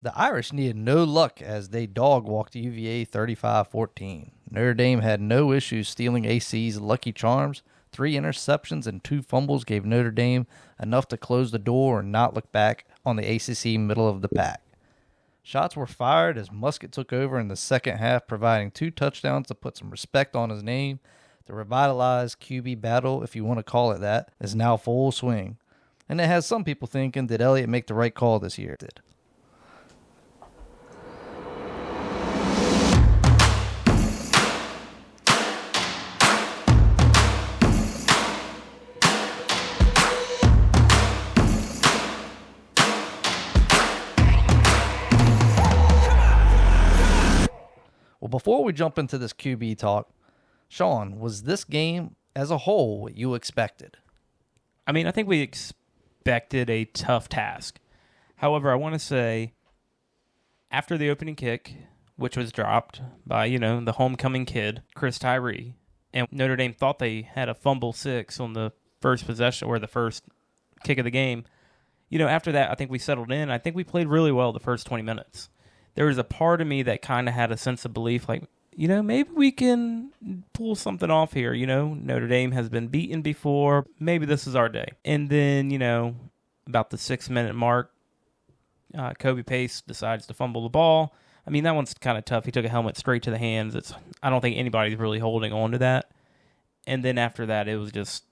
The Irish needed no luck as they dog-walked UVA 35-14. Notre Dame had no issues stealing AC's lucky charms. 3 interceptions and 2 fumbles gave Notre Dame enough to close the door and not look back on the ACC middle of the pack. Shots were fired as Musket took over in the second half, providing 2 touchdowns to put some respect on his name. The revitalized QB battle, if you want to call it that, is now full swing. And it has some people thinking, did Elliott make the right call this year? Did. Well, before we jump into this QB talk, Sean, was this game as a whole what you expected? I mean, I think we expected a tough task. However, I want to say, after the opening kick, which was dropped by, the homecoming kid, Chris Tyree, and Notre Dame thought they had a fumble 6 on the first possession or the first kick of the game. After that, I think we settled in. I think we played really well the first 20 minutes. There was a part of me that kind of had a sense of belief, like, maybe we can pull something off here. Notre Dame has been beaten before. Maybe this is our day. And then, about the 6-minute mark, Kobe Pace decides to fumble the ball. I mean, that one's kind of tough. He took a helmet straight to the hands. I don't think anybody's really holding on to that. And then after that, it was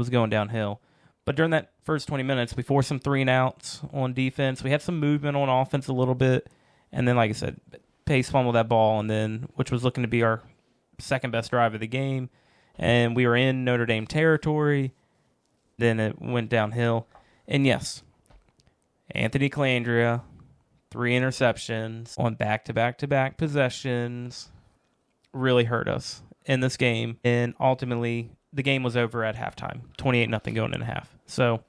going downhill. But during that first 20 minutes, we forced some 3-and-outs on defense. We had some movement on offense a little bit. And then, like I said, Pace fumbled that ball, and then which was looking to be our second-best drive of the game. And we were in Notre Dame territory. Then it went downhill. And, yes, Anthony Calandria, 3 interceptions on back-to-back-to-back possessions really hurt us in this game. And ultimately, the game was over at halftime, 28-0 going into half. So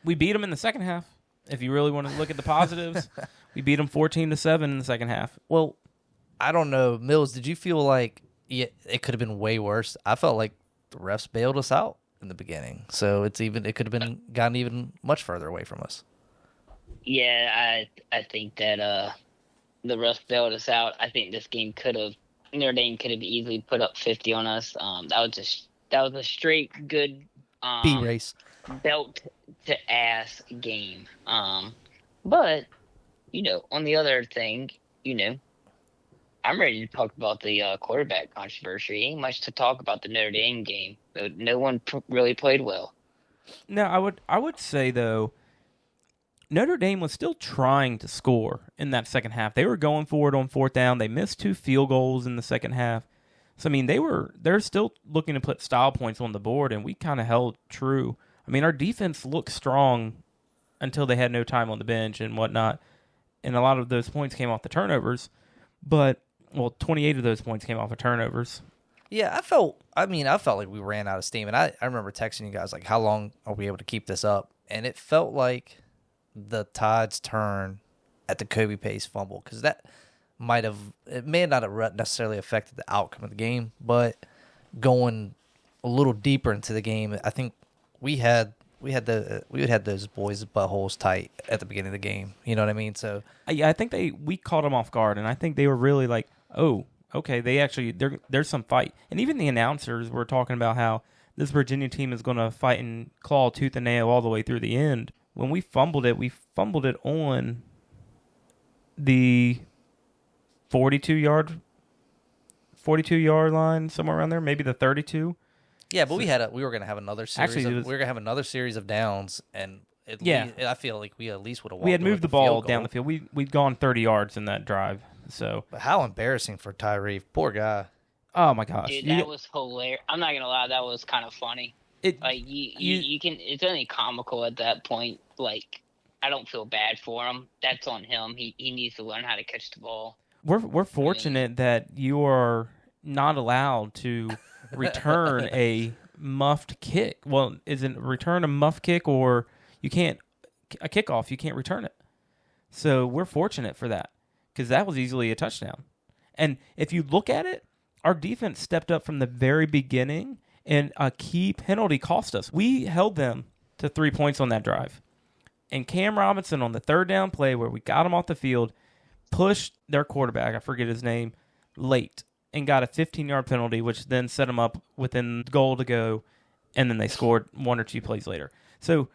we beat them in the second half. If you really want to look at the positives, we beat them 14-7 in the second half. Well, I don't know. Mills, did you feel like it could have been way worse? I felt like the refs bailed us out in the beginning. So it could have gotten even much further away from us. Yeah, I think that the refs bailed us out. I think this game Notre Dame could have easily put up 50 on us. That was a straight good B race. Belt to ass game. But on the other thing, I'm ready to talk about the quarterback controversy. Ain't much to talk about the Notre Dame game. No one really played well. No, I would say though, Notre Dame was still trying to score in that second half. They were going for it on 4th down. They missed 2 field goals in the second half. So I mean, they're still looking to put style points on the board, and we kind of held true. I mean, our defense looked strong until they had no time on the bench and whatnot. And a lot of those points came off the turnovers. But, 28 of those points came off of turnovers. Yeah, I felt like we ran out of steam. And I remember texting you guys, like, how long are we able to keep this up? And it felt like the tides turned at the Kobe Pace fumble, because that may not have necessarily affected the outcome of the game, but going a little deeper into the game, I think we had those boys' buttholes tight at the beginning of the game. You know what I mean? So yeah, I think we caught them off guard, and I think they were really like, oh, okay, there's some fight. And even the announcers were talking about how this Virginia team is going to fight and claw tooth and nail all the way through the end. When we fumbled it on the 42-yard line, somewhere around there, maybe the 32. Yeah, but we were going to have another series. We were going to have another series of downs, and I feel like we at least would have. We had moved the ball down the field. We'd gone 30 yards in that drive. So, but how embarrassing for Tyree, poor guy. Oh my gosh, dude, that was hilarious. I'm not gonna lie, that was kind of funny. You can. It's only comical at that point. Like, I don't feel bad for him. That's on him. He needs to learn how to catch the ball. We're fortunate that you are not allowed to return a muffed kick. Well, is it return a muff kick, or a kickoff? You can't return it. So we're fortunate for that, because that was easily a touchdown. And if you look at it, our defense stepped up from the very beginning, and a key penalty cost us. We held them to 3 points on that drive. And Cam Robinson on the third down play where we got him off the field, pushed their quarterback, I forget his name, late, and got a 15-yard penalty, which then set him up within goal to go, and then they scored 1 or 2 plays later. So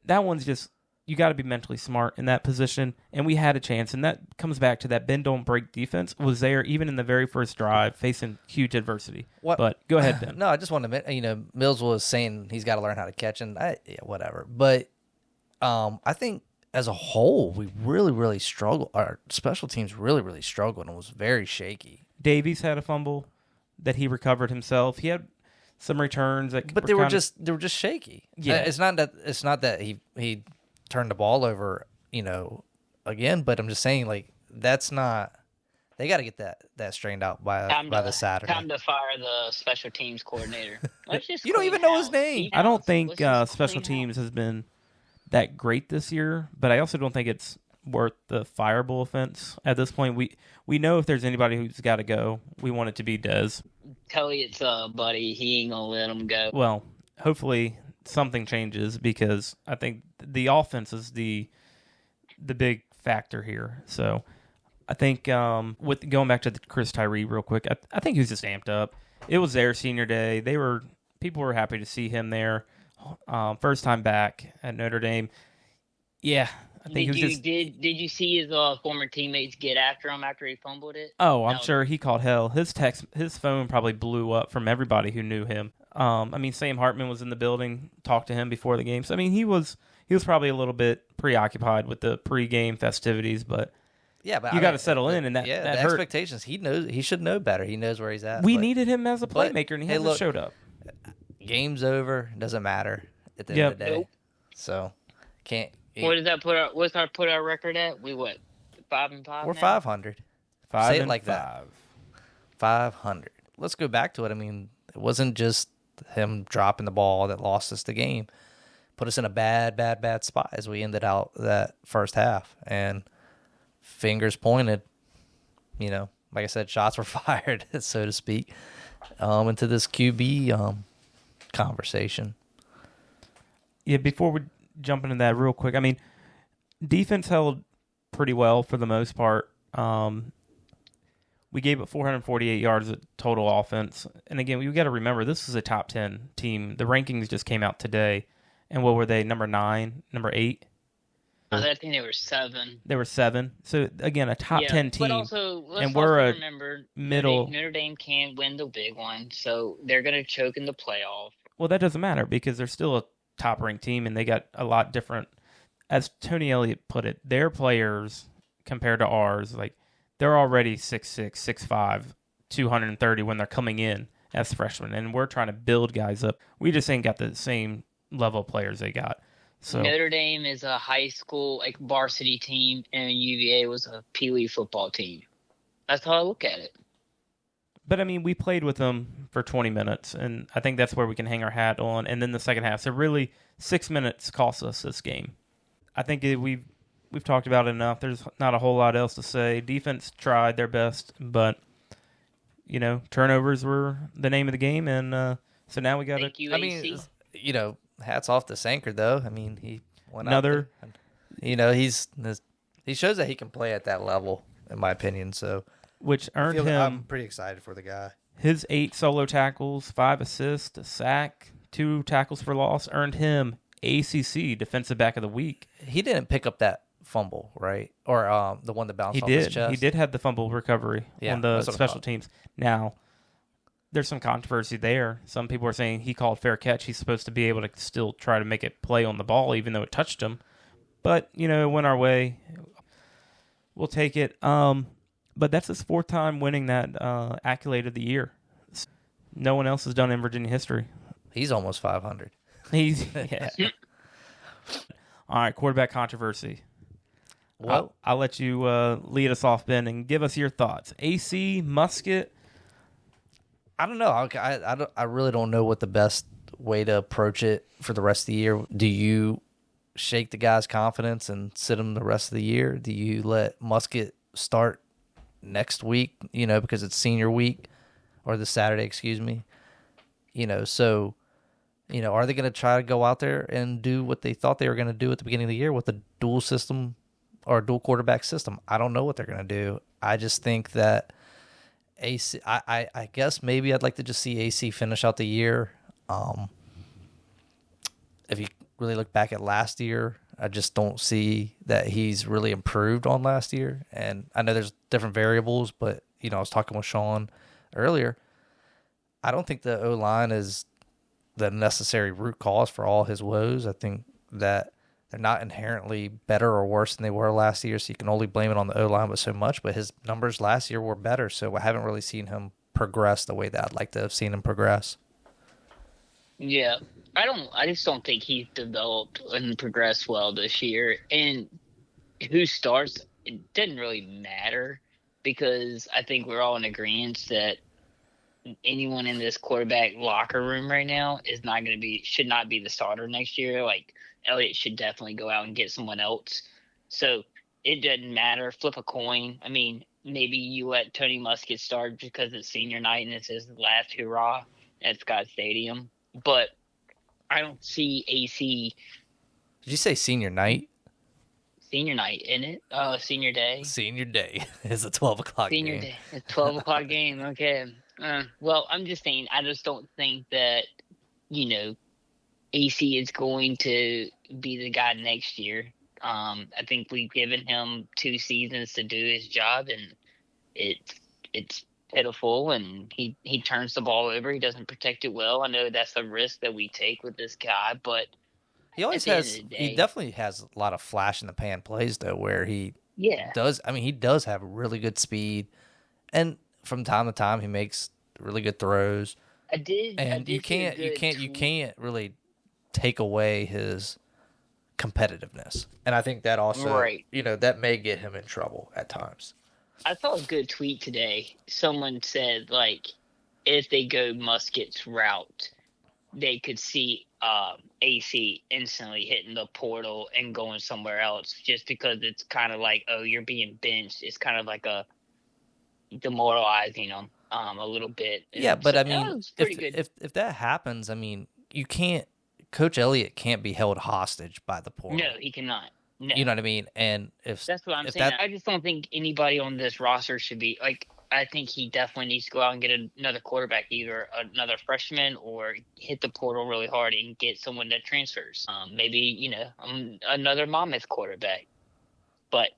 that one's just, you got to be mentally smart in that position, and we had a chance, and that comes back to that bend don't break defense was there even in the very first drive, facing huge adversity. What? But go ahead, Ben. No, I just want to, Mills was saying he's got to learn how to catch, and whatever. But I think as a whole, we really, really struggled. Our special teams really, really struggled and was very shaky. Davies had a fumble that he recovered himself. He had some returns but they were just shaky. Yeah, it's not that he turned the ball over, again. But I'm just saying, like, that's not. They got to get that straightened out by the Saturday. Time to fire the special teams coordinator. You don't even know his name. I don't think special teams has been that great this year, but I also don't think it's worth the fireable offense at this point. We know if there's anybody who's got to go, we want it to be Dez. Elliott's buddy. He ain't gonna let him go. Well, hopefully something changes because I think the offense is the big factor here. So I think with going back to Chris Tyree real quick, I think he was just amped up. It was their senior day. People were happy to see him there. First time back at Notre Dame. Yeah, I think did you see his former teammates get after him after he fumbled it? Oh, I'm sure he called hell. His phone probably blew up from everybody who knew him. Sam Hartman was in the building, talked to him before the game. So he was probably a little bit preoccupied with the pregame festivities, but yeah, but you got to settle in, and that the hurt. Expectations. He should know better. He knows where he's at. We needed him as a playmaker, and he hasn't showed up. Game's over. Doesn't matter at the end of the day. Nope. So can't. What does that put our? What's our put our record at? We what? 5-5. We're 500. Say it like that. 500. Let's go back to it. It wasn't just him dropping the ball that lost us the game. Put us in a bad spot as we ended out that first half. And fingers pointed, like I said, shots were fired, so to speak, into this QB conversation. Yeah, before we jump into that real quick, defense held pretty well for the most part. We gave up 448 yards of total offense. And again, we got to remember, this is a top 10 team. The rankings just came out today. And what were they, number 9, number 8? I think they were 7. They were 7. So, again, a top 10 team. But also, let's remember, middle. Notre Dame can't win the big one, so they're going to choke in the playoff. Well, that doesn't matter because they're still a top-ranked team, and they got a lot different. As Tony Elliott put it, their players compared to ours, they're already 6'6", 6'5", 230 when they're coming in as freshmen, and we're trying to build guys up. We just ain't got the same level of players they got. So Notre Dame is a high school varsity team, and UVA was a Pee Wee football team. That's how I look at it. But we played with them for 20 minutes, and I think that's where we can hang our hat on. And then the second half, so really 6 minutes cost us this game. I think we've talked about it enough. There's not a whole lot else to say. Defense tried their best, but turnovers were the name of the game, and so now we got to. Hats off to Sanker, though. He went another. Out there. He shows that he can play at that level, in my opinion. So, which earned him. I'm pretty excited for the guy. His 8 solo tackles, 5 assists, a sack, 2 tackles for loss earned him ACC Defensive Back of the Week. He didn't pick up that fumble, right? Or the one that bounced off his chest. He did have the fumble recovery on the special teams. Now, there's some controversy there. Some people are saying he called fair catch. He's supposed to be able to still try to make it play on the ball, even though it touched him. But, it went our way. We'll take it. But that's his 4th time winning that accolade of the year. No one else has done it in Virginia history. He's almost 500. Yeah. All right, quarterback controversry. Well, I'll let you lead us off, Ben, and give us your thoughts. AC, Musket. I don't know. I really don't know what the best way to approach it for the rest of the year. Do you shake the guy's confidence and sit him the rest of the year? Do you let Musket start next week, because it's senior week, or the Saturday, excuse me? So Are they going to try to go out there and do what they thought they were going to do at the beginning of the year with a dual system or a dual quarterback system? I don't know what they're going to do. I just think that AC. I guess maybe I'd like to just see AC finish out the year. If you really look back at last year, I just don't see that he's really improved on last year. And I know there's different variables, but I was talking with Sean earlier. I don't think the O-line is the necessary root cause for all his woes. I think that they're not inherently better or worse than they were last year, so you can only blame it on the O-line but so much. But his numbers last year were better, so I haven't really seen him progress the way that I'd like to have seen him progress. Yeah, I just don't think he's developed and progressed well this year. And who starts, it didn't really matter because I think we're all in agreement that anyone in this quarterback locker room right now should not be the starter next year. Like, Elliott should definitely go out and get someone else. So it doesn't matter. Flip a coin. I mean, maybe you let Tony Muskett start because it's senior night and it's his last hurrah at Scott Stadium. But I don't see AC. Did you say senior night? Senior night, isn't it? Oh, senior day. Senior day is a 12 o'clock game. Senior day. It's 12 o'clock game. Okay. Well, I'm just saying, I just don't think that, AC is going to be the guy next year. I think we've given him 2 seasons to do his job, and it's pitiful, and he turns the ball over. He doesn't protect it well. I know that's a risk that we take with this guy, but he always has. He definitely has a lot of flash in the pan plays, though, where he does. I mean, he does have really good speed, and from time to time he makes really good throws. You can't really take away his competitiveness, and I think that also, that may get him in trouble at times. I saw a good tweet today. Someone said, like, if they go Muskett's route, they could see AC instantly hitting the portal and going somewhere else, just because it's kind of like, oh, you're being benched. It's kind of like a demoralizing them a little bit. Yeah, but I mean, if that happens, I mean, Coach Elliott can't be held hostage by the portal. No, he cannot. No. You know what I mean? And that's what I'm saying. I just don't think anybody on this roster should be like. I think he definitely needs to go out and get another quarterback, either another freshman or hit the portal really hard and get someone that transfers. Maybe another Monmouth quarterback. But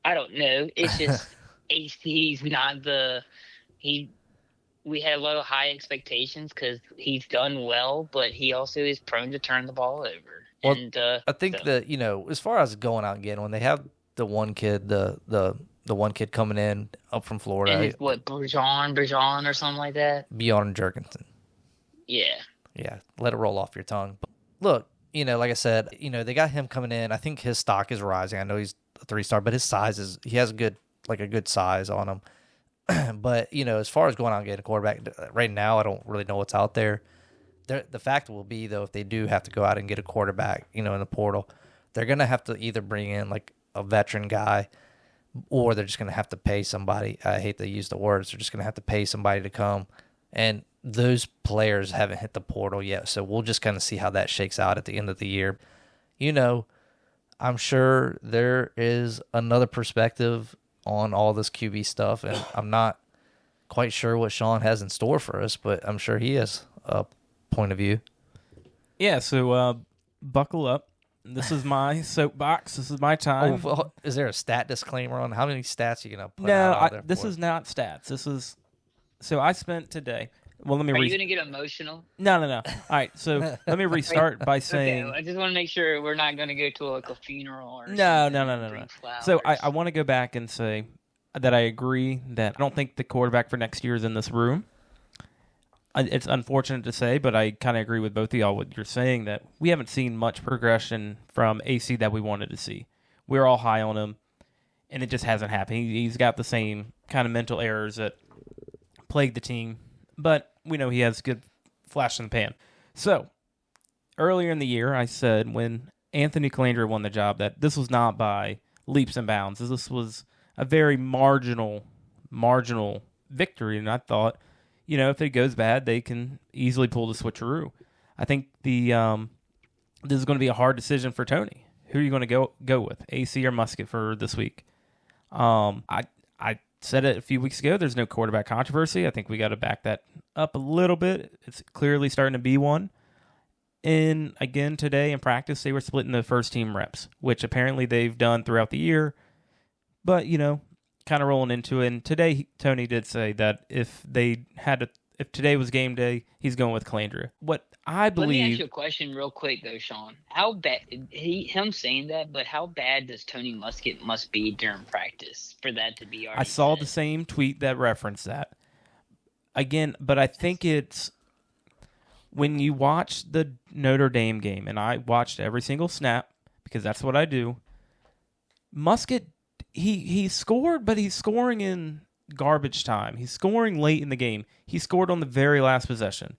I don't know. It's just he's not we had a lot of high expectations because he's done well, but he also is prone to turn the ball over. Well, and I think that as far as going out and getting, when they have the one kid, the one kid coming in up from Florida, and what Bergeron or something like that, Bjorn Jurgensen. Yeah, let it roll off your tongue. But look, like I said, they got him coming in. I think his stock is rising. I know he's a 3-star, but his size he has a good size on him. But as far as going out and getting a quarterback right now, I don't really know what's out there. The fact will be, though, if they do have to go out and get a quarterback, in the portal, they're gonna have to either bring in like a veteran guy, or they're just gonna have to pay somebody. I hate to use the words. They're just gonna have to pay somebody to come, and those players haven't hit the portal yet. So we'll just kind of see how that shakes out at the end of the year. I'm sure there is another perspective on all this QB stuff, and I'm not quite sure what Sean has in store for us, but I'm sure he has a point of view. Yeah, so buckle up. This is my soapbox. This is my time. Oh, well, is there a stat disclaimer on how many stats you're going to put out out there? This is not stats. This is... So I spent today... Well, let me. Are you going to get emotional? No. All right, so let me restart by saying. Okay, I just want to make sure we're not going to go to like a funeral or no. So I want to go back and say that I agree that I don't think the quarterback for next year is in this room. It's unfortunate to say, but I kind of agree with both of y'all. What you're saying, that we haven't seen much progression from AC that we wanted to see. We're all high on him, and it just hasn't happened. He's got the same kind of mental errors that plagued the team. But we know he has good flash in the pan. So, earlier in the year, I said when Anthony Calandra won the job that this was not by leaps and bounds. This was a very marginal victory. And I thought, if it goes bad, they can easily pull the switcheroo. I think this is going to be a hard decision for Tony. Who are you going to go with, AC or Musket for this week? I said it a few weeks ago. There's no quarterback controversy. I think we got to back that up a little bit. It's clearly starting to be one. And again, today in practice, they were splitting the first team reps, which apparently they've done throughout the year. But, kind of rolling into it. And today, Tony did say that if today was game day, he's going with Calandria. What I believe. Let me ask you a question real quick, though, Sean. How bad him saying that? But how bad does Tony Musket must be during practice for that to be? I saw the same tweet that referenced that. Again, but I think it's when you watch the Notre Dame game, and I watched every single snap because that's what I do. Musket, he scored, but he's scoring in garbage time. He's scoring late in the game. He scored on the very last possession.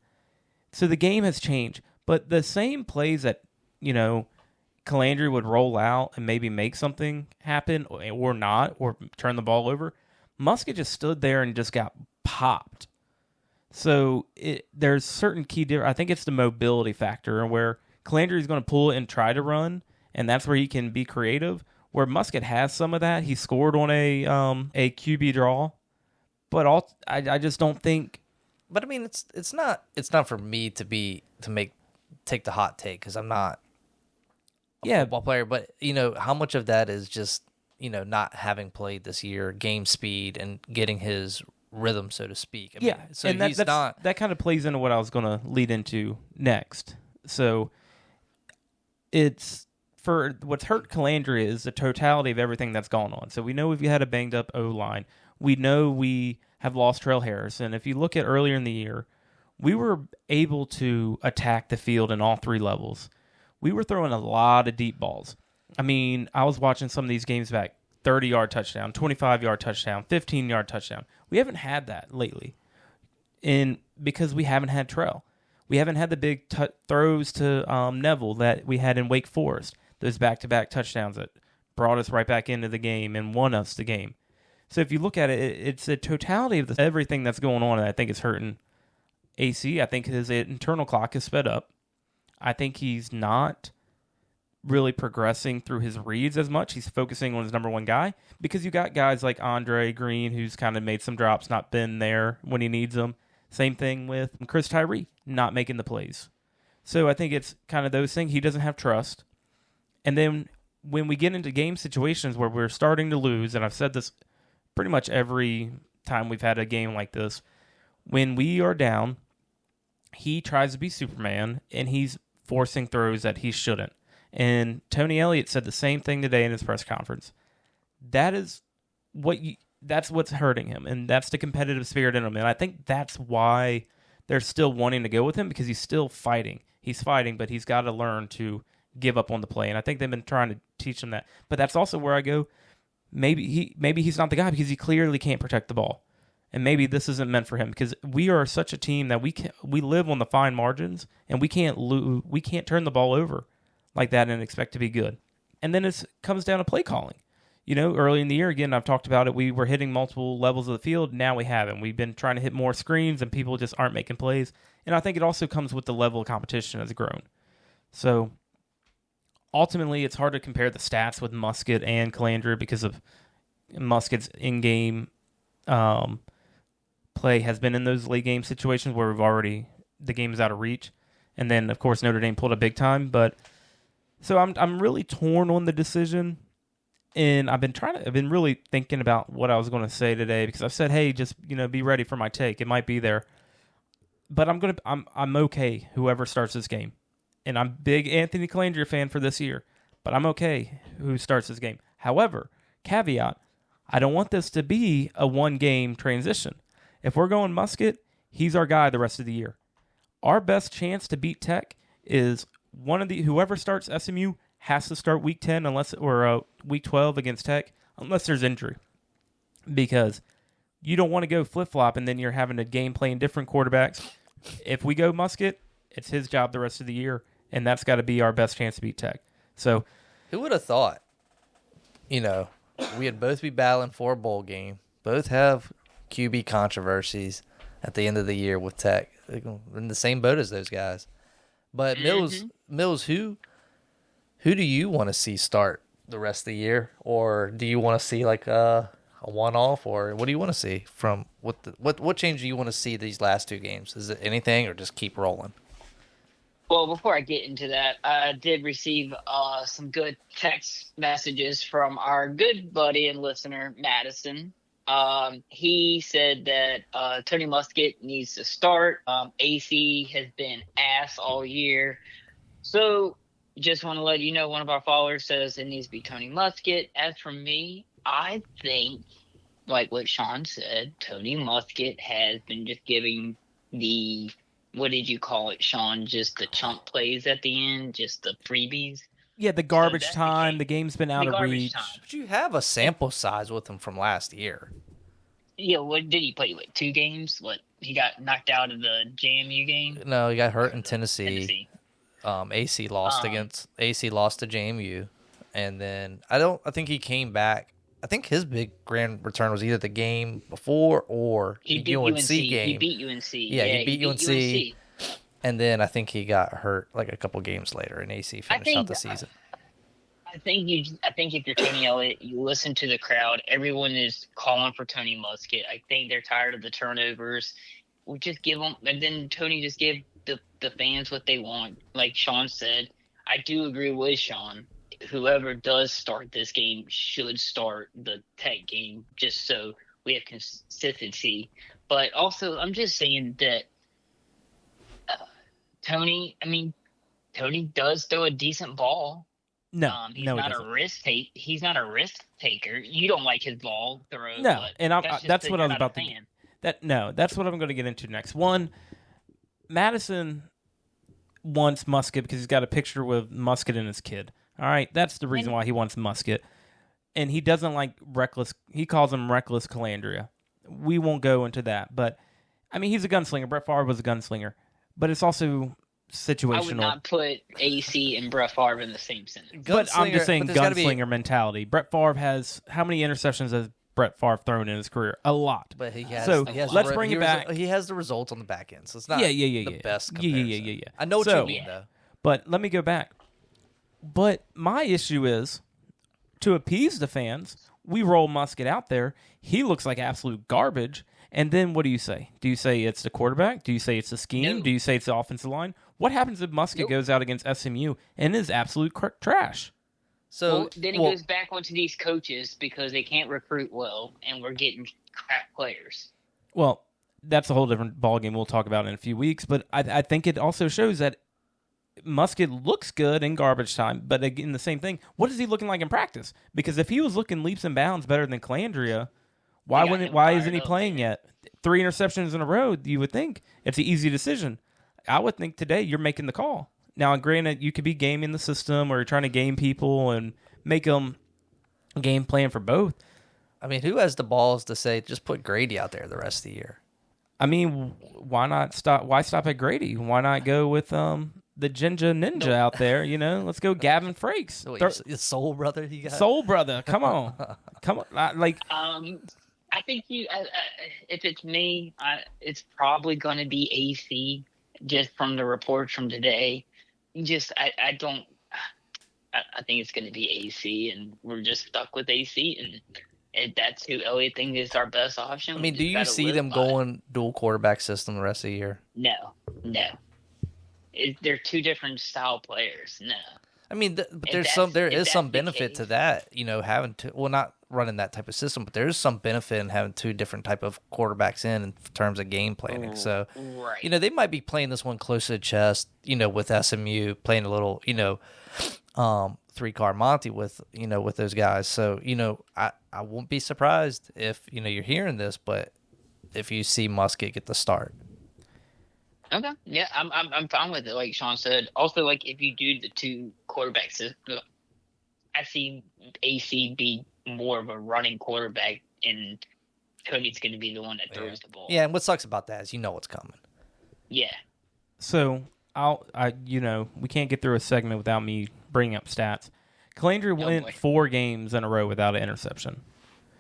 So the game has changed. But the same plays that, Calandria would roll out and maybe make something happen or not, or turn the ball over, Musket just stood there and just got popped. So there's certain key difference. I think it's the mobility factor where Calandria is going to pull it and try to run, and that's where he can be creative. Where Musket has some of that. He scored on a QB draw. But I just don't think. But I mean, it's not for me to take the hot take because I'm not a football player. But how much of that is just not having played this year, game speed, and getting his rhythm, so to speak. I mean, so and that kind of plays into what I was going to lead into next. So it's for what's hurt Calandria is the totality of everything that's gone on. So we know we've had a banged up O-line. We know we have lost Trail Harris. And if you look at earlier in the year, we were able to attack the field in all three levels. We were throwing a lot of deep balls. I mean, I was watching some of these games back, 30-yard touchdown, 25-yard touchdown, 15-yard touchdown. We haven't had that lately because we haven't had Trail. We haven't had the big throws to Neville that we had in Wake Forest, those back-to-back touchdowns that brought us right back into the game and won us the game. So if you look at it, it's a totality of everything that's going on, and I think it's hurting AC. I think his internal clock is sped up. I think he's not really progressing through his reads as much. He's focusing on his number one guy because you got guys like Andre Green who's kind of made some drops, not been there when he needs them. Same thing with Chris Tyree, not making the plays. So I think it's kind of those things. He doesn't have trust. And then when we get into game situations where we're starting to lose, and I've said this pretty much every time we've had a game like this, when we are down, he tries to be Superman, and he's forcing throws that he shouldn't. And Tony Elliott said the same thing today in his press conference. That's what's hurting him, and that's the competitive spirit in him. And I think that's why they're still wanting to go with him, because he's still fighting. He's fighting, but he's got to learn to give up on the play. And I think they've been trying to teach him that. But that's also where I go, maybe he's not the guy because he clearly can't protect the ball. And maybe this isn't meant for him, because we are such a team that we live on the fine margins, and we can't turn the ball over like that and expect to be good. And then it comes down to play calling. Early in the year, again, I've talked about it, we were hitting multiple levels of the field. Now we haven't. We've been trying to hit more screens, and people just aren't making plays. And I think it also comes with the level of competition has grown. So ultimately, it's hard to compare the stats with Musket and Calandria because of Musket's in-game play has been in those late game situations where the game is out of reach. And then, of course, Notre Dame pulled a big time. But so I'm really torn on the decision. And I've been really thinking about what I was going to say today, because I've said, hey, just, be ready for my take. It might be there. But I'm okay whoever starts this game. And I'm a big Anthony Calandria fan for this year, but I'm okay who starts this game. However, caveat, I don't want this to be a one-game transition. If we're going Musket, he's our guy the rest of the year. Our best chance to beat Tech is whoever starts SMU has to start week 10 or week 12 against Tech unless there's injury. Because you don't want to go flip-flop and then you're having a game playing different quarterbacks. If we go Musket, it's his job the rest of the year, and that's got to be our best chance to beat Tech. So, who would have thought, we'd both be battling for a bowl game, both have QB controversies at the end of the year with Tech, in the same boat as those guys. But Mills, who do you want to see start the rest of the year, or do you want to see like a one-off, or what do you want to see from what change do you want to see these last 2 games? Is it anything, or just keep rolling? Well, before I get into that, I did receive some good text messages from our good buddy and listener, Madison. He said that Tony Muskett needs to start. AC has been ass all year. So just want to let you know, one of our followers says it needs to be Tony Muskett. As for me, I think, like what Sean said, Tony Muskett has been just giving the, what did you call it, Sean? Just the chunk plays at the end, just the freebies. Yeah, the garbage time. The game's been out of reach. But you have a sample size with him from last year. Yeah, what did he play? What, 2 games? What, he got knocked out of the JMU game? No, he got hurt in Tennessee. AC lost to JMU, and then I think he came back. I think his big grand return was either the game before or he beat UNC game. He beat UNC. Yeah, he beat UNC. And then I think he got hurt like a couple games later, and AC finished out the season. I think if you're Tony Elliott, you listen to the crowd. Everyone is calling for Tony Muskett. I think they're tired of the turnovers. We just give them, and then Tony just give the fans what they want. Like Sean said, I do agree with Sean. Whoever does start this game should start the Tech game, just so we have consistency. But also, I'm just saying that Tony does throw a decent ball. No, he's not a risk take. He's not a risk taker. You don't like his ball throw. No, and that's what I was about to. That's what I'm going to get into next. One, Madison wants Muskett because he's got a picture with Muskett and his kid. All right, that's the reason why he wants Muskett, and he doesn't like reckless. He calls him reckless Calandria. We won't go into that, but I mean, he's a gunslinger. Brett Favre was a gunslinger, but it's also situational. I would not put AC and Brett Favre in the same sentence. But I'm just saying gunslinger mentality. Brett Favre has, how many interceptions has Brett Favre thrown in his career? A lot. But he has. So let's bring it back. He has the results on the back end, so it's not the best comparison. Yeah. I know what you mean, though. But let me go back. But my issue is, to appease the fans, we roll Muskett out there. He looks like absolute garbage. And then what do you say? Do you say it's the quarterback? Do you say it's the scheme? No. Do you say it's the offensive line? What happens if Muskett goes out against SMU and is absolute trash? So then it goes back onto these coaches because they can't recruit well, and we're getting crap players. Well, that's a whole different ballgame we'll talk about in a few weeks. But I think it also shows that Muskett looks good in garbage time, but again, the same thing. What is he looking like in practice? Because if he was looking leaps and bounds better than Calandria, why isn't he playing yet? 3 interceptions in a row, you would think. It's an easy decision. I would think today you're making the call. Now, granted, you could be gaming the system or trying to game people and make them game plan for both. I mean, who has the balls to say, just put Grady out there the rest of the year? I mean, why not stop? Why stop at Grady? Why not go with the Ginger Ninja out there? You know, let's go Gavin Frakes. His soul brother he got? Soul brother, come on. Come on. Like, I think if it's me, it's probably going to be AC, just from the reports from today. I think it's going to be AC, and we're just stuck with AC, and that's who Elliott thinks is our best option. I mean, do you see them going dual quarterback system the rest of the year? No. They're 2 different style players. No. I mean, but there is some benefit to that, you know, having to, well, not running that type of system, but there is some benefit in having 2 different type of quarterbacks in terms of game planning. So, right. You know, they might be playing this one close to the chest, you know, with SMU, playing a little, you know, 3-car Monty with those guys. So, you know, I won't be surprised if, you know, you're hearing this, but if you see Muskett get the start. Okay. Yeah, I'm fine with it, like Sean said. Also, like, if you do the 2 quarterbacks, I see AC be more of a running quarterback, and Tony's going to be the one that throws the ball. Yeah, and what sucks about that is you know what's coming. Yeah. So, we can't get through a segment without me bringing up stats. Calandria went 4 games in a row without an interception.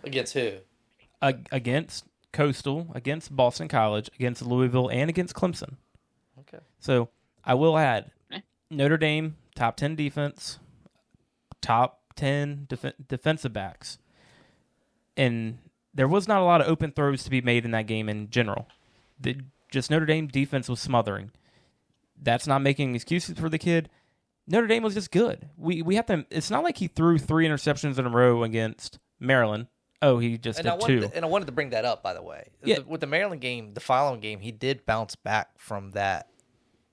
Against who? Against Coastal, against Boston College, against Louisville, and against Clemson. Okay. So I will add, Notre Dame, top 10 defense, top 10 defensive backs. And there was not a lot of open throws to be made in that game in general. Just Notre Dame defense was smothering. That's not making excuses for the kid. Notre Dame was just good. We have to. It's not like he threw 3 interceptions in a row against Maryland. Oh, he just did 2. And I wanted to bring that up, by the way. Yeah. With the Maryland game, the following game, he did bounce back from that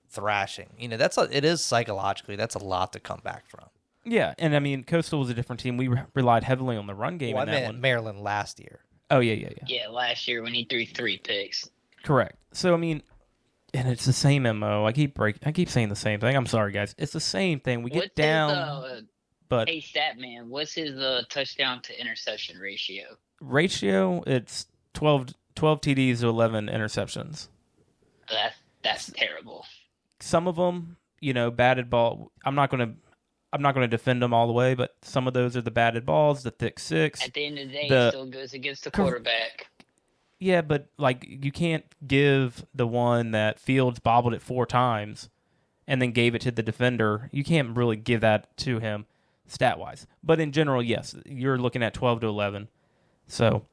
thrashing. It is psychologically, that's a lot to come back from. Yeah, and I mean, Coastal was a different team. We relied heavily on the run game in that one. Maryland last year. Oh, yeah. Yeah, last year when he threw 3 picks. Correct. So, I mean, and it's the same MO. I keep saying the same thing. I'm sorry, guys. It's the same thing. We get down, but hey, Statman, what's his touchdown to interception ratio? Ratio, it's 12 TDs to 11 interceptions. That's terrible. Some of them, batted ball. I'm not going to defend them all the way, but some of those are the batted balls, the thick six. At the end of the day, it still goes against the quarterback. Yeah, but you can't give the one that Fields bobbled it 4 times and then gave it to the defender. You can't really give that to him stat-wise. But in general, yes, you're looking at 12 to 11. So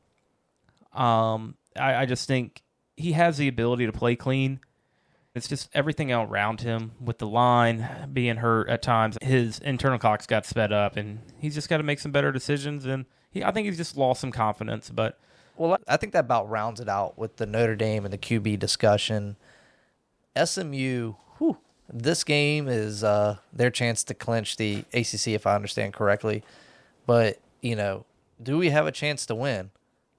I just think he has the ability to play clean. It's just everything around him with the line being hurt at times. His internal clocks got sped up, and he's just got to make some better decisions. And I think he's just lost some confidence. But I think that about rounds it out with the Notre Dame and the QB discussion. SMU, this game is their chance to clinch the ACC, if I understand correctly. But, do we have a chance to win?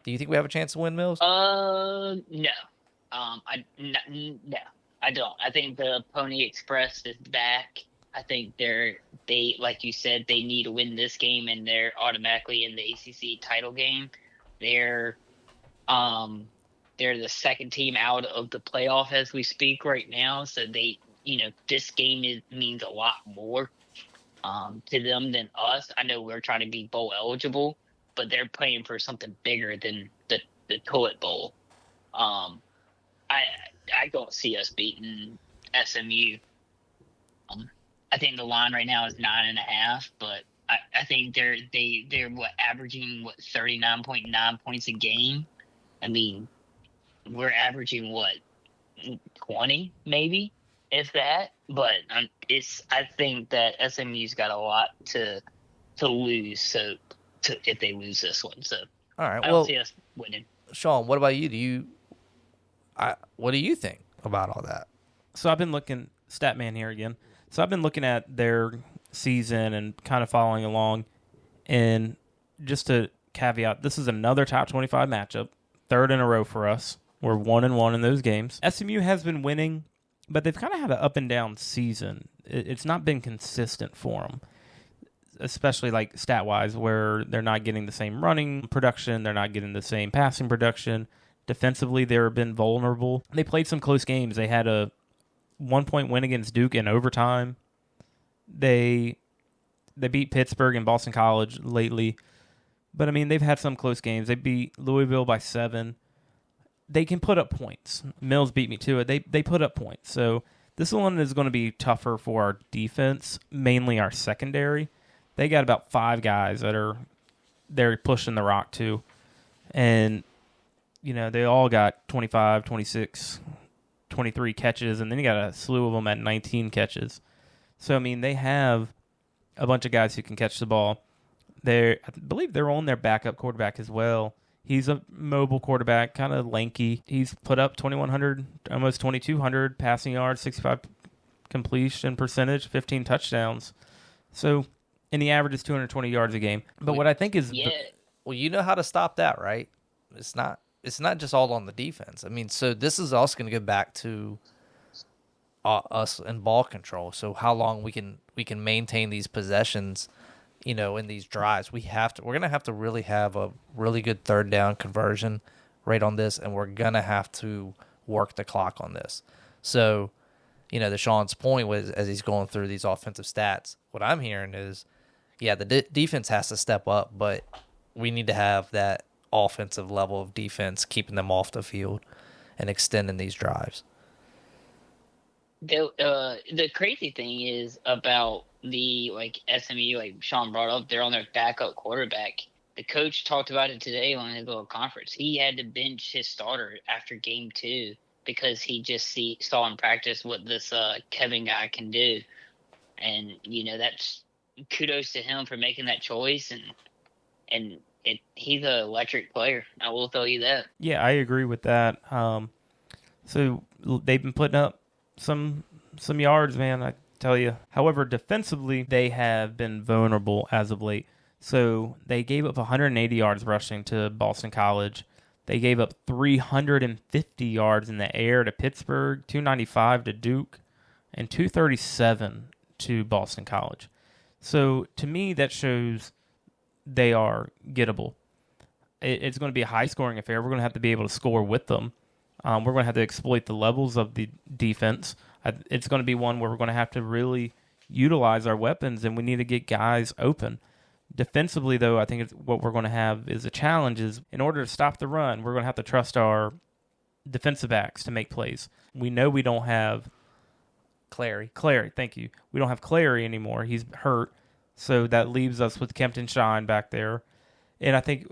Do you think we have a chance to win, Mills? No. No. I don't. I think the Pony Express is back. I think they like you said, they need to win this game, and they're automatically in the ACC title game. They're the second team out of the playoff as we speak right now. So this game means a lot more to them than us. I know we're trying to be bowl eligible, but they're playing for something bigger than the Toilet Bowl. I don't see us beating SMU. I think the line right now is 9.5, but I think they're averaging 39.9 points a game. I mean, we're averaging 20 maybe, if that. But I think that SMU's got a lot to lose. So if they lose this one, so all right, I don't see us winning. Sean, what about you? What do you think about all that? So I've been looking, Statman here again. So I've been looking at their season and kind of following along. And just to caveat, this is another top 25 matchup, 3rd in a row for us. We're 1-1 in those games. SMU has been winning, but they've kind of had an up and down season. It's not been consistent for them, especially like stat-wise, where they're not getting the same running production, they're not getting the same passing production. Defensively, they've been vulnerable. They played some close games. They had a 1-point win against Duke in overtime. They beat Pittsburgh and Boston College lately. But, I mean, they've had some close games. They beat Louisville by 7. They can put up points. Mills beat me to it. They put up points. So this one is going to be tougher for our defense, mainly our secondary. They got about 5 guys that they're pushing the rock to. And they all got 25, 26, 23 catches, and then you got a slew of them at 19 catches. So, I mean, they have a bunch of guys who can catch the ball. I believe they're on their backup quarterback as well. He's a mobile quarterback, kind of lanky. He's put up 2,100, almost 2,200 passing yards, 65 completion percentage, 15 touchdowns. So, and the average is 220 yards a game. But what I think is... Yeah. Well, you know how to stop that, right? It's not just all on the defense. I mean, so this is also going to go back to us and ball control. So how long we can maintain these possessions, in these drives. We're going to have to really have a really good 3rd down conversion rate on this, and we're going to have to work the clock on this. So, the Sean's point was, as he's going through these offensive stats, what I'm hearing is, yeah, the defense has to step up, but we need to have that offensive level of defense, keeping them off the field and extending these drives. The crazy thing is about the SMU, Sean brought up, they're on their backup quarterback. The coach talked about it today on his little conference. He had to bench his starter after game 2 because he just saw in practice what this Kevin guy can do, and that's kudos to him for making that choice, and he's an electric player. I will tell you that. Yeah, I agree with that. So they've been putting up some yards, man, I tell you. However, defensively, they have been vulnerable as of late. So they gave up 180 yards rushing to Boston College. They gave up 350 yards in the air to Pittsburgh, 295 to Duke, and 237 to Boston College. So to me, that shows they are gettable. It's going to be a high-scoring affair. We're going to have to be able to score with them. We're going to have to exploit the levels of the defense. It's going to be one where we're going to have to really utilize our weapons, and we need to get guys open. Defensively, though, I think what we're going to have is a challenge is in order to stop the run, we're going to have to trust our defensive backs to make plays. We know we don't have Clary, thank you. We don't have Clary anymore. He's hurt, so that leaves us with Kempton Shine back there. And I think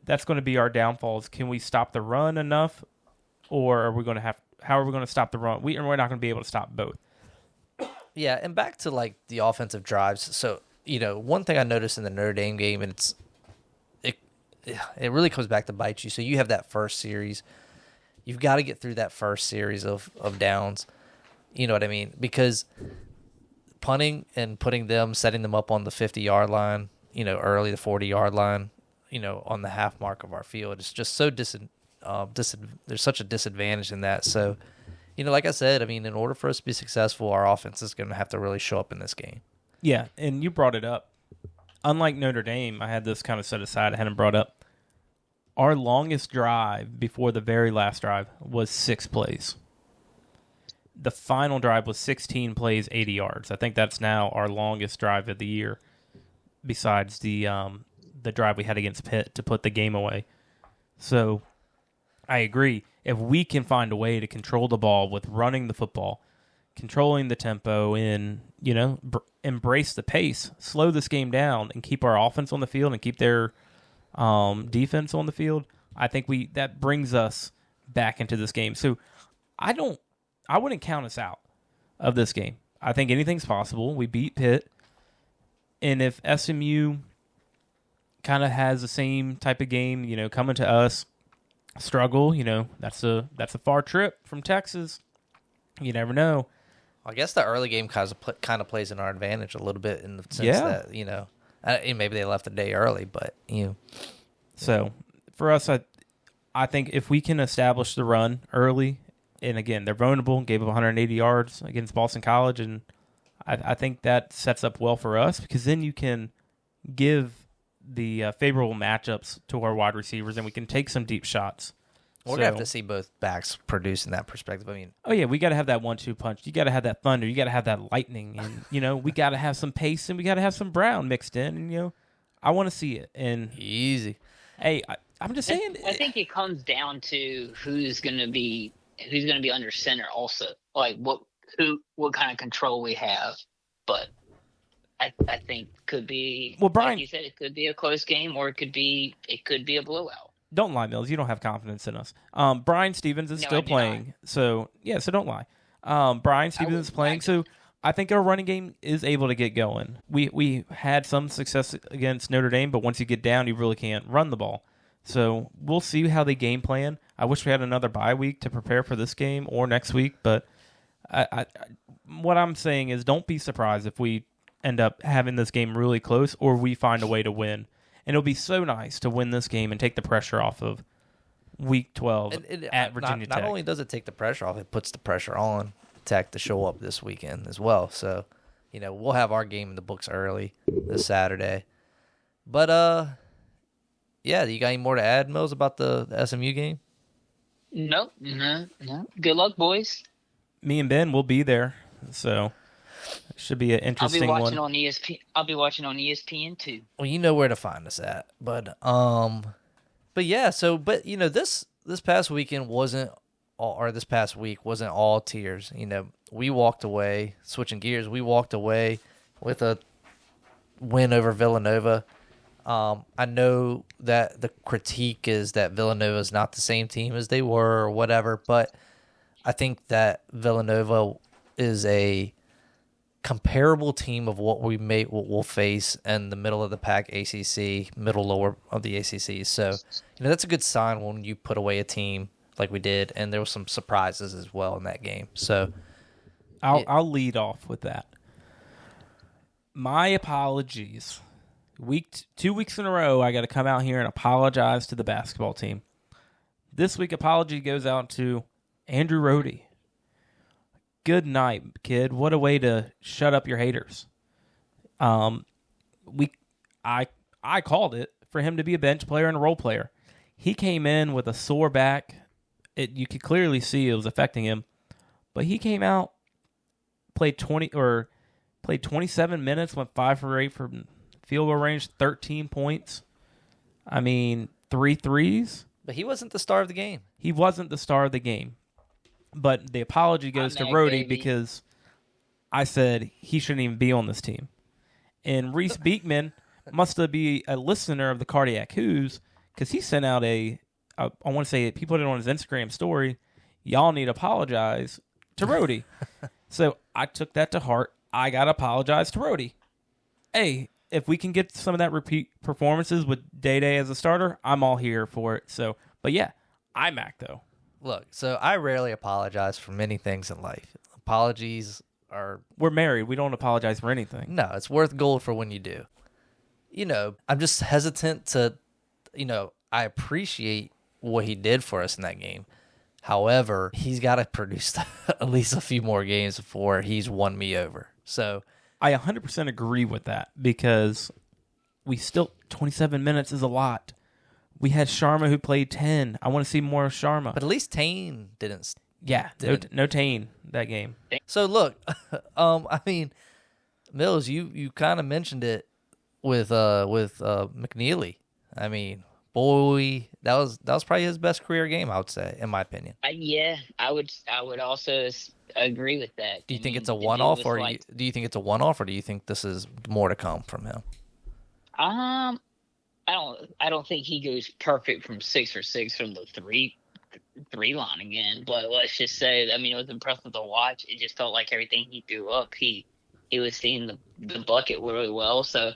that's going to be our downfalls. Can we stop the run enough, or are we going to have? How are we going to stop the run? We're not going to be able to stop both. Yeah, and back to the offensive drives. So one thing I noticed in the Notre Dame game, and it really comes back to bite you. So you have that first series. You've got to get through that first series of downs. You know what I mean? Because punting and setting them up on the 50-yard line, early the 40-yard line, on the half mark of our field, it's just so there's such a disadvantage in that. So, like I said, I mean, in order for us to be successful, our offense is going to have to really show up in this game. Yeah, and you brought it up. Unlike Notre Dame, I had this kind of set aside. I hadn't brought up. Our longest drive before the very last drive was 6 plays. The final drive was 16 plays, 80 yards. I think that's now our longest drive of the year, besides the drive we had against Pitt to put the game away. So I agree. If we can find a way to control the ball with running the football, controlling the tempo, and embrace the pace, slow this game down, and keep our offense on the field and keep their defense on the field, I think that brings us back into this game. So I wouldn't count us out of this game. I think anything's possible. We beat Pitt, and if SMU kind of has the same type of game, coming to us, struggle, that's a far trip from Texas. You never know. I guess the early game kind of plays in our advantage a little bit in the sense that maybe they left a day early, but So for us, I think if we can establish the run early, and again they're vulnerable, gave up 180 yards against Boston College, and I think that sets up well for us because then you can give the favorable matchups to our wide receivers, and we can take some deep shots. We're going to have to see both backs produce in that perspective. I mean, we got to have that 1-2 punch. You got to have that thunder. You got to have that lightning, and we got to have some pace, and we got to have some Brown mixed in. And I want to see it. And easy. Hey, I'm just saying. I think it comes down to who's going to be under center. Also, like what kind of control we have. But I think could be. Well, Brian, like you said, it could be a close game, or it could be a blowout. Don't lie, Mills. You don't have confidence in us. Brian Stevens is still playing. So don't lie. Brian Stevens is playing. So I think our running game is able to get going. We had some success against Notre Dame, but once you get down, you really can't run the ball. So we'll see how they game plan. I wish we had another bye week to prepare for this game or next week. But what I'm saying is don't be surprised if we end up having this game really close or we find a way to win. And it'll be so nice to win this game and take the pressure off of Week 12 at Virginia Tech. Not only does it take the pressure off, it puts the pressure on Tech to show up this weekend as well. So, we'll have our game in the books early this Saturday. But, you got any more to add, Mills, about the SMU game? No. Good luck, boys. Me and Ben will be there, so it should be an interesting one. I'll be watching on ESPN too. Well, you know where to find us at. But this past weekend wasn't all tears. we walked away, switching gears, we walked away with a win over Villanova. I know that the critique is that Villanova is not the same team as they were or whatever, but I think that Villanova is a comparable team of what we'll face in the middle of the pack ACC, middle lower of the ACC. So, that's a good sign when you put away a team like we did, and there were some surprises as well in that game. So, I'll lead off with that. My apologies. 2 weeks in a row, I got to come out here and apologize to the basketball team. This week, apology goes out to Andrew Rohde. Good night, kid. What a way to shut up your haters. I called it for him to be a bench player and a role player. He came in with a sore back. You could clearly see it was affecting him, but he came out, played 27 minutes, went 5 for 8 from field goal range, 13 points. I mean, 3 threes. But he wasn't the star of the game. He wasn't the star of the game. But the apology goes to Rohde because I said he shouldn't even be on this team. And Reese Beekman must be a listener of the Cardiac Who's because he sent out I want to say he put it on his Instagram story, y'all need to apologize to Rohde. So I took that to heart. I got to apologize to Rohde. Hey, if we can get some of that repeat performances with Day as a starter, I'm all here for it. So, but yeah, IMAC though. Look, so I rarely apologize for many things in life. Apologies are... We're married. We don't apologize for anything. No, it's worth gold for when you do. I'm just hesitant to... I appreciate what he did for us in that game. However, he's got to produce at least a few more games before he's won me over. So... I 100% agree with that because 27 minutes is a lot. We had Sharma who played 10. I want to see more of Sharma. But at least Tane didn't. Yeah, no Tane that game. So look, I mean, Mills, you kind of mentioned it with McNeely. I mean, boy, that was probably his best career game, I would say, in my opinion. Yeah, I would agree with that. Do you think it's a one-off, or do you think it's a one-off, or do you think this is more to come from him? I don't think he goes perfect from 6 for 6 from the three line again. But let's just say, I mean, it was impressive to watch. It just felt like everything he threw up, he was seeing the bucket really well. So,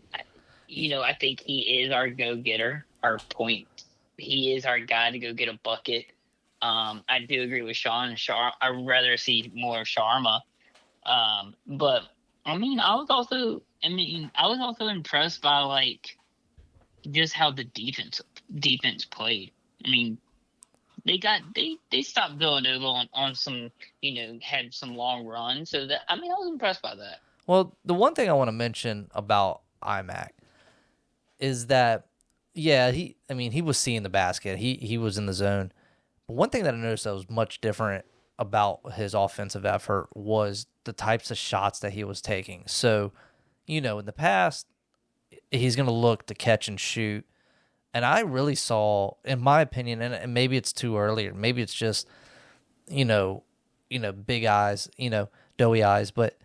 I think he is our go-getter, our point. He is our guy to go get a bucket. I do agree with Sean. I'd rather see more of Sharma. But I mean, I was also impressed by just how the defense played. I mean, they stopped Villanova on some, had some long runs. So I was impressed by that. Well, the one thing I want to mention about IMAC is that, yeah, he was seeing the basket. He was in the zone. But one thing that I noticed that was much different about his offensive effort was the types of shots that he was taking. So, in the past, he's going to look to catch and shoot. And I really saw, in my opinion, and maybe it's too early, or maybe it's just, big eyes, doughy eyes. But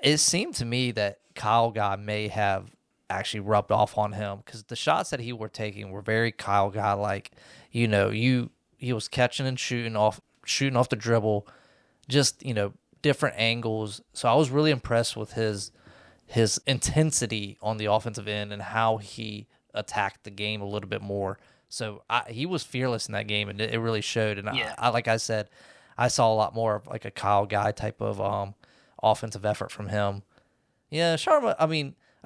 it seemed to me that Kyle Guy may have actually rubbed off on him because the shots that he were taking were very Kyle Guy-like. He was catching and shooting off the dribble, just, different angles. So I was really impressed with his intensity on the offensive end and how he attacked the game a little bit more. So he was fearless in that game, and it really showed. And yeah. I like I said, I saw a lot more of like a Kyle Guy type of offensive effort from him. Yeah, Sharma, I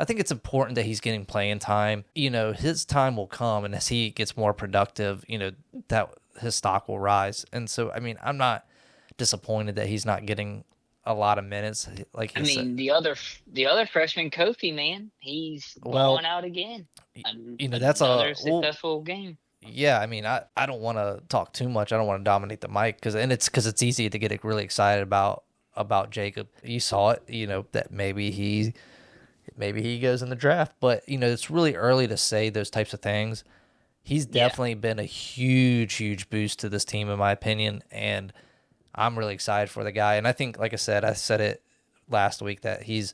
think it's important that he's getting playing time. His time will come, and as he gets more productive, that his stock will rise. And so, I'm not disappointed that he's not getting a lot of minutes. The other freshman, Kofi, man, he's balling out again. That's another successful game. Yeah, I don't want to talk too much. I don't want to dominate the mic because it's easy to get really excited about Jacob. You saw it, that maybe he goes in the draft, but it's really early to say those types of things. He's definitely been a huge, huge boost to this team, in my opinion, and I'm really excited for the guy. And I think, like I said it last week, that he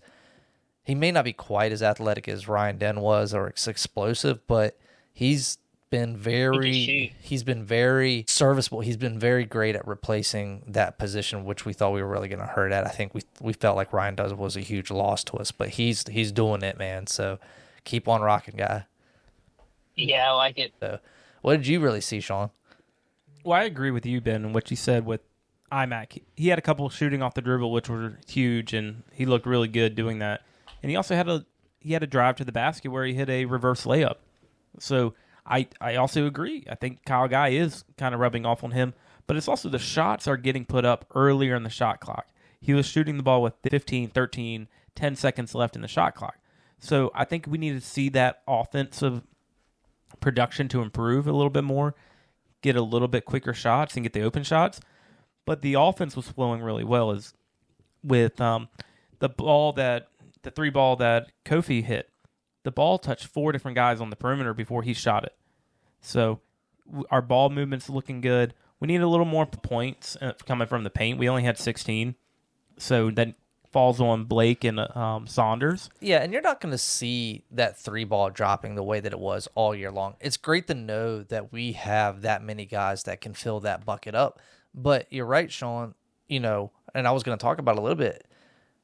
may not be quite as athletic as Ryan Den was or explosive, but he's been very serviceable. He's been very great at replacing that position, which we thought we were really going to hurt at. I think we felt like Ryan does was a huge loss to us, but he's doing it, man. So keep on rocking, guy. Yeah, I like it. So, what did you really see, Sean? Well, I agree with you, Ben, and what you said with IMAC. He had a couple shooting off the dribble, which were huge, and he looked really good doing that. And he also had a drive to the basket where he hit a reverse layup. So I also agree. I think Kyle Guy is kind of rubbing off on him, but it's also the shots are getting put up earlier in the shot clock. He was shooting the ball with 15, 13, 10 seconds left in the shot clock. So I think we need to see that offensive production to improve a little bit more, get a little bit quicker shots and get the open shots. But the offense was flowing really well as with the three ball that Kofi hit. The ball touched 4 different guys on the perimeter before he shot it. So our ball movement's looking good. We need a little more points coming from the paint. We only had 16. So that falls on Blake and Saunders. Yeah, and you're not going to see that 3-ball dropping the way that it was all year long. It's great to know that we have that many guys that can fill that bucket up. But you're right, Sean, and I was going to talk about it a little bit,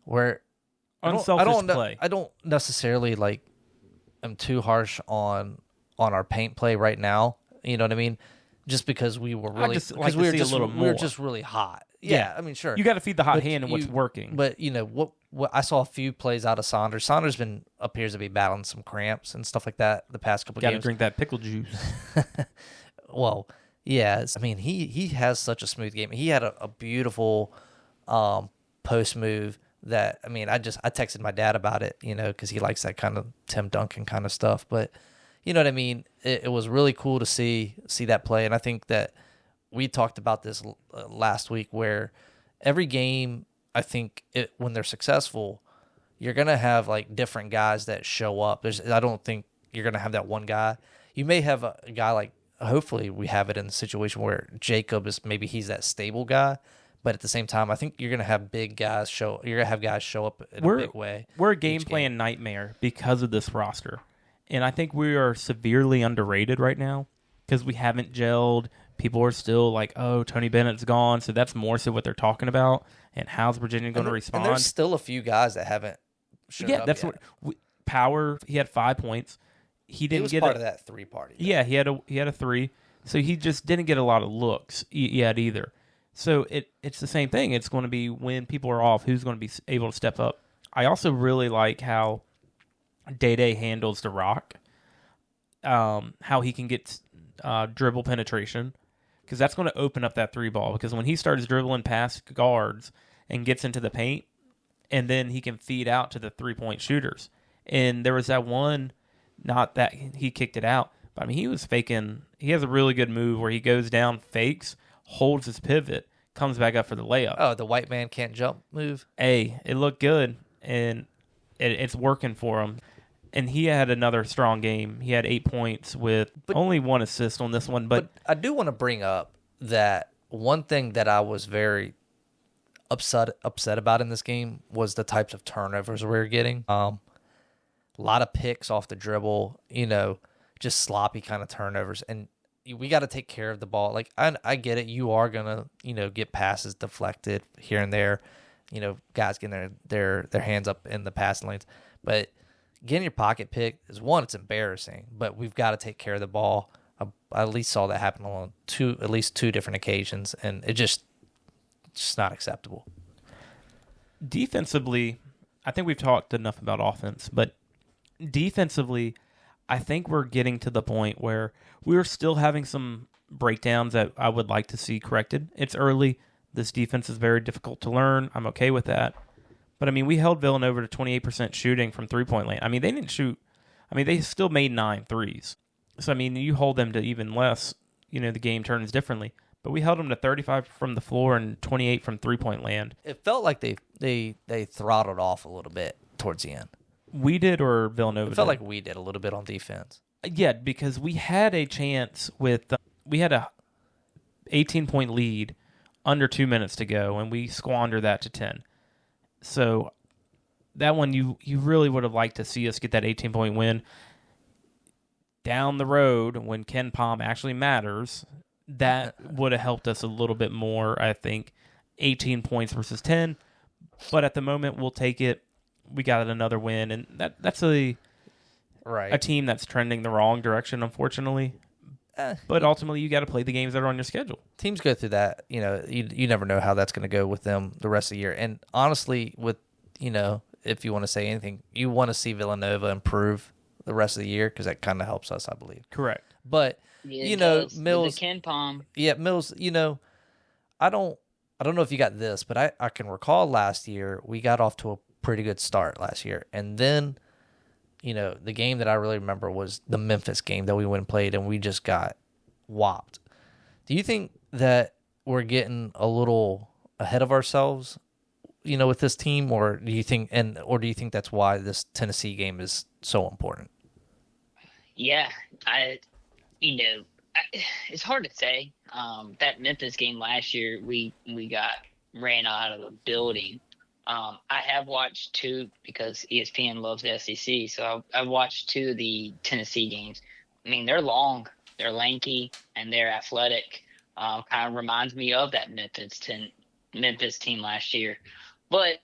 where unselfish play. I don't necessarily I'm too harsh on our paint play right now. You know what I mean? Just because we were really we were just really hot. Yeah, I mean, sure. You got to feed the hot hand and what's working. But what I saw a few plays out of Saunders. Saunders appears to be battling some cramps and stuff like that the past couple games. Got to drink that pickle juice. Well, yeah. I mean, he has such a smooth game. He had a beautiful post move. That, I mean, I texted my dad about it, because he likes that kind of Tim Duncan kind of stuff. But you know what I mean? It was really cool to see that play. And I think that we talked about this last week, where every game, I think when they're successful, you're going to have different guys that show up. I don't think you're going to have that one guy. You may have a guy hopefully we have it in the situation where Jacob he's that stable guy. But at the same time, I think you're going to have big guys show. You're going to have guys show up in a big way. We're a game plan nightmare because of this roster, and I think we are severely underrated right now because we haven't gelled. People are still like, "Oh, Tony Bennett's gone," so that's more so what they're talking about. And how's Virginia going to respond? And there's still a few guys that haven't showed up. That's yet. what Power. He had 5 points. He didn't get part of that 3 party. Yeah, he had a 3, so he just didn't get a lot of looks yet either. So it's the same thing. It's going to be when people are off, who's going to be able to step up. I also really like how Day handles the rock, how he can get dribble penetration, because that's going to open up that 3-ball. Because when he starts dribbling past guards and gets into the paint, and then he can feed out to the 3-point shooters. And there was that one, not that he kicked it out, but I mean, he was faking. He has a really good move where he goes down, fakes, holds his pivot, comes back up for the layup. Oh, the white man can't jump move? Hey, it looked good, and it's working for him. And he had another strong game. He had 8 points with only 1 assist on this one. But I do want to bring up that one thing that I was very upset about in this game was the types of turnovers we were getting. A lot of picks off the dribble, just sloppy kind of turnovers. And we got to take care of the ball. I get it. You are going to, get passes deflected here and there, guys getting their hands up in the passing lanes. But getting your pocket picked is it's embarrassing, but we've got to take care of the ball. I at least saw that happen on at least two different occasions, and it's just not acceptable. Defensively, I think we've talked enough about offense, but defensively, I think we're getting to the point where we're still having some breakdowns that I would like to see corrected. It's early. This defense is very difficult to learn. I'm okay with that. But, I mean, we held Villanova to 28% shooting from three-point land. I mean, they didn't shoot. I mean, they still made 9 threes. So, I mean, you hold them to even less, the game turns differently. But we held them to 35 from the floor and 28 from three-point land. It felt like they throttled off a little bit towards the end. We did, or Villanova did? It felt like we did a little bit on defense. Yeah, because we had a chance with we had a 18-point lead under 2 minutes to go, and we squander that to 10. So that one, you really would have liked to see us get that 18-point win. Down the road, when Ken Pom actually matters, that would have helped us a little bit more, I think. 18 points versus 10. But at the moment, we'll take it. We got another win, and that's a team that's trending the wrong direction, unfortunately. But ultimately, you got to play the games that are on your schedule. Teams go through that. You never know how that's going to go with them the rest of the year. And honestly, with if you want to say anything, you want to see Villanova improve the rest of the year because that kind of helps us, I believe. Correct. But Mills, with the Ken Pom. Yeah, Mills. I don't know if you got this, but I can recall last year we got off to a pretty good start last year, and then the game that I really remember was the Memphis game that we went and played, and we just got whopped. Do you think that we're getting a little ahead of ourselves, with this team, or do you think that's why this Tennessee game is so important? Yeah, it's hard to say. That Memphis game last year, we got ran out of the building. I have watched two because ESPN loves the SEC, so I've watched two of the Tennessee games. I mean, they're long, they're lanky, and they're athletic. Kind of reminds me of that Memphis team last year. But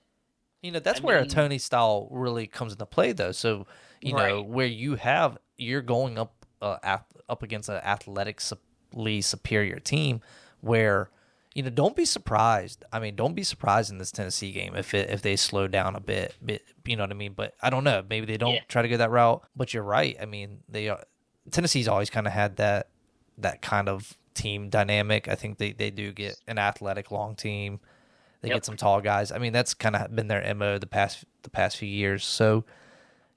that's where a Tony style really comes into play, though. So where you're going up against an athletically superior team, where don't be surprised. I mean, don't be surprised in this Tennessee game if they slow down a bit. You know what I mean? But I don't know. Maybe they don't try to go that route. But you're right. I mean, Tennessee's always kind of had that kind of team dynamic. I think they do get an athletic long team. They get some tall guys. I mean, that's kind of been their MO the past few years. So,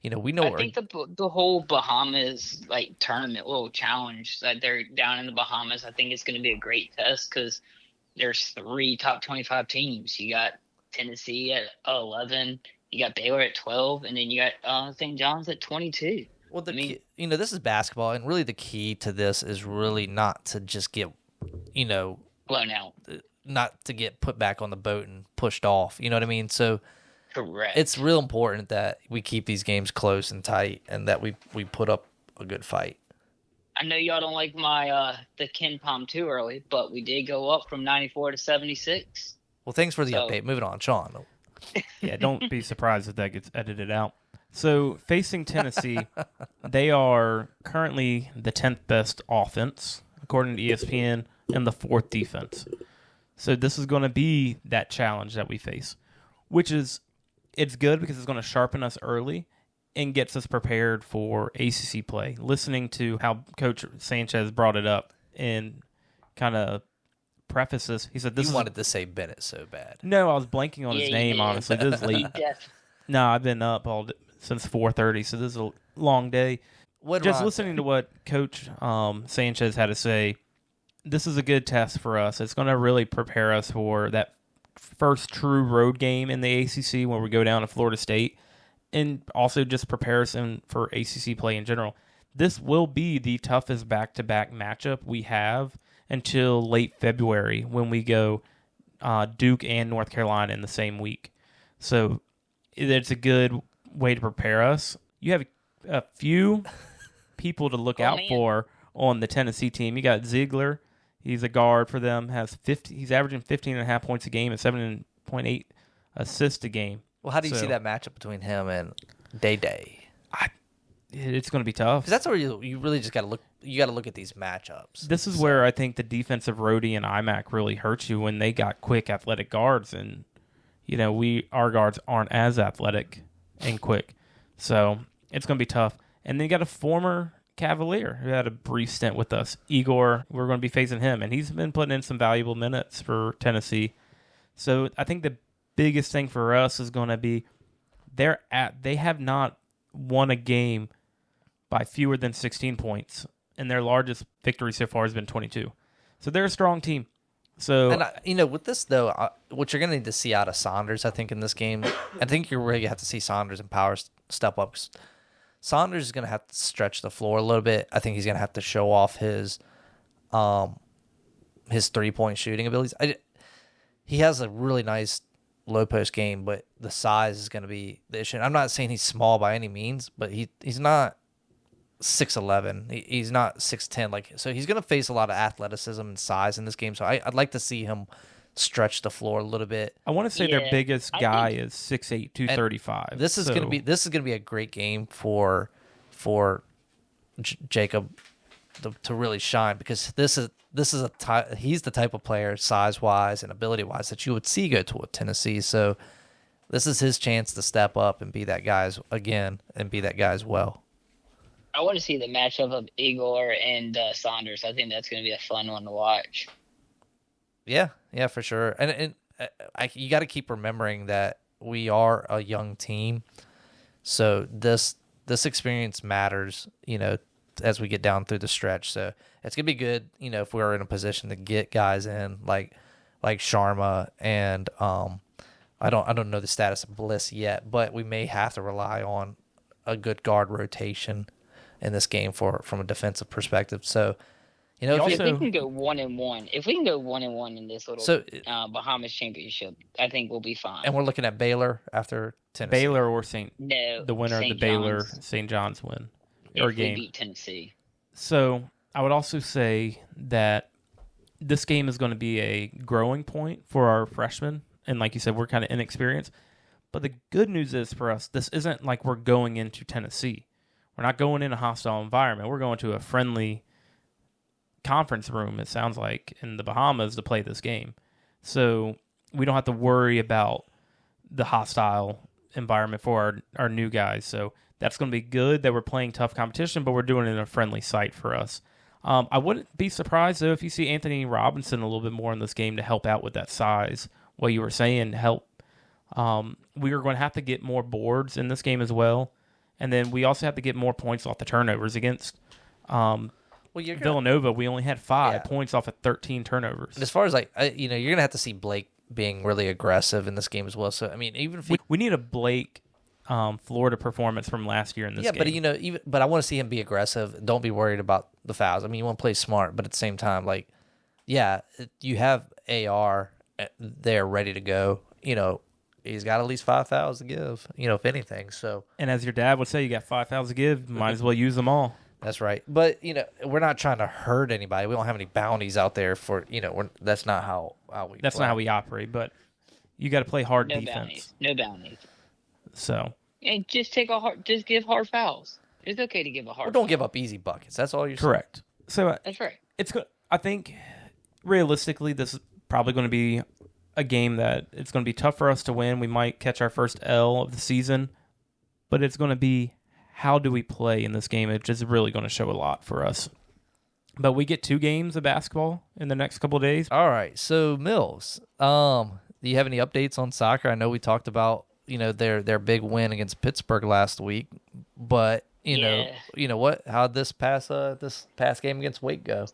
we know. I think the whole Bahamas tournament little challenge that they're down in the Bahamas. I think it's going to be a great test because there's 3 top 25 teams. You got Tennessee at 11, you got Baylor at 12, and then you got St. John's at 22. Well, this is basketball, and really the key to this is really not to just get, blown out. Not to get put back on the boat and pushed off. You know what I mean? So correct. It's real important that we keep these games close and tight and that we put up a good fight. I know y'all don't like my the Ken Pom too early, but we did go up from 94 to 76. Well, thanks for the update. Moving on, Sean. Yeah, don't be surprised if that gets edited out. So facing Tennessee, they are currently the 10th best offense, according to ESPN, and the 4th defense. So this is going to be that challenge that we face, which is it's good because it's going to sharpen us early and gets us prepared for ACC play. Listening to how Coach Sanchez brought it up and kind of prefaces, he said, "You wanted to say Bennett so bad." No, I was blanking on his name, honestly. This is late. No, I've been up since 4:30, so this is a long day. Just listening to what Coach Sanchez had to say, this is a good test for us. It's going to really prepare us for that first true road game in the ACC when we go down to Florida State, and also just prepare us for ACC play in general. This will be the toughest back-to-back matchup we have until late February when we go Duke and North Carolina in the same week. So it's a good way to prepare us. You have a few people to look out for on the Tennessee team. You got Ziegler. He's a guard for them. He's averaging 15.5 points a game and 7.8 assists a game. Well, how do you see that matchup between him and Day? It's going to be tough. 'Cause that's where you really just got to look. You got to look at these matchups. This is where I think the defensive roadie and IMAC really hurts you when they got quick, athletic guards, and our guards aren't as athletic and quick. So it's going to be tough. And then you got a former Cavalier who had a brief stint with us, Igor. We're going to be facing him, and he's been putting in some valuable minutes for Tennessee. So I think the biggest thing for us is going to be they have not won a game by fewer than 16 points, and their largest victory so far has been 22. So they're a strong team. So with this though, what you're going to need to see out of Saunders, I think in this game, I think you're really going to have to see Saunders and Powers step up. Saunders is going to have to stretch the floor a little bit. I think he's going to have to show off his 3-point shooting abilities. he has a really nice low post game, but the size is going to be the issue. I'm not saying he's small by any means, but he's not 6'11". He's not 6'10". Like, so he's going to face a lot of athleticism and size in this game. So I'd like to see him stretch the floor a little bit. I want to say their biggest guy is 6'8", 235. This is going to be a great game for Jacob to really shine, because he's the type of player, size wise and ability wise, that you would see go to a Tennessee. So this is his chance to step up and be that guy as well. I want to see the matchup of Igor and Saunders. I think that's going to be a fun one to watch. Yeah, for sure. And you got to keep remembering that we are a young team, so this experience matters, as we get down through the stretch. So it's gonna be good, if we're in a position to get guys in like Sharma and I don't know the status of Bliss yet, but we may have to rely on a good guard rotation in this game from a defensive perspective. So, if we can go 1-1, in this little Bahamas championship, I think we'll be fine. And we're looking at Baylor after Tennessee. Baylor or the winner of the Baylor St. John's win or game. We beat Tennessee. So I would also say that this game is going to be a growing point for our freshmen. And like you said, we're kind of inexperienced. But the good news is for us, this isn't like we're going into Tennessee. We're not going in a hostile environment. We're going to a friendly conference room, it sounds like, in the Bahamas to play this game. So we don't have to worry about the hostile environment for our new guys. So that's going to be good that we're playing tough competition, but we're doing it in a friendly site for us. I wouldn't be surprised, though, if you see Anthony Robinson a little bit more in this game to help out with that size. What you were saying, help. We are going to have to get more boards in this game as well. And then we also have to get more points off the turnovers against Villanova. We only had 5 points off of 13 turnovers. As far as you're going to have to see Blake being really aggressive in this game as well. So, I mean, even if we need a Blake Florida perforence from last year in this game. But I want to see him be aggressive. Don't be worried about the fouls. I mean, you want to play smart, but at the same time, you have AR there ready to go. He's got at least 5 fouls to give, if anything. So, and as your dad would say, you got 5 fouls to give, might as well use them all. That's right. But, we're not trying to hurt anybody. We don't have any bounties out there for, that's not how we That's play. not how we operate, but you got to play hard defense. No bounties. So. And just give hard fouls. It's okay to give a hard foul. Don't give up easy buckets. That's all you're saying. Correct. So that's right. It's good. I think, realistically, this is probably going to be a game that it's going to be tough for us to win. We might catch our first L of the season, but it's going to be how do we play in this game, which is really going to show a lot for us. But we get 2 games of basketball in the next couple of days. All right. So, Mills, do you have any updates on soccer? I know we talked about, their big win against Pittsburgh last week, but know what? How'd this past game against Wake go?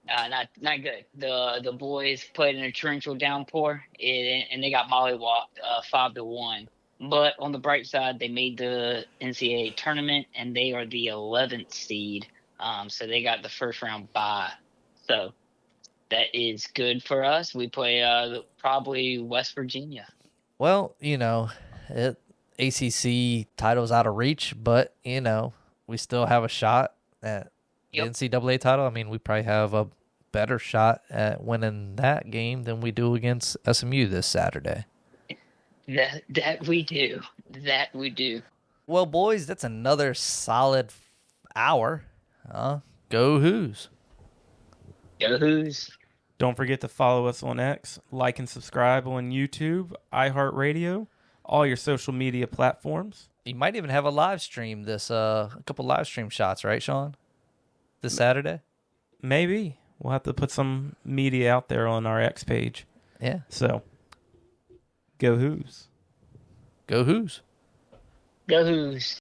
Not good. The boys played in a torrential downpour, and they got mollywopped 5-1. But on the bright side, they made the NCAA tournament, and they are the 11th seed. So they got the first round bye. So that is good for us. We play probably West Virginia. Well, ACC title's out of reach, but, we still have a shot at the NCAA title. I mean, we probably have a better shot at winning that game than we do against SMU this Saturday. That we do. That we do. Well, boys, that's another solid hour. Go Who's. Go Who's. Don't forget to follow us on X, like and subscribe on YouTube, Iheart Radio, all your social media platforms. You might even have a live stream a couple live stream shots, right, Sean? This Saturday? Maybe. We'll have to put some media out there on our X page. Yeah. So, go Who's. Go Who's. Go Who's.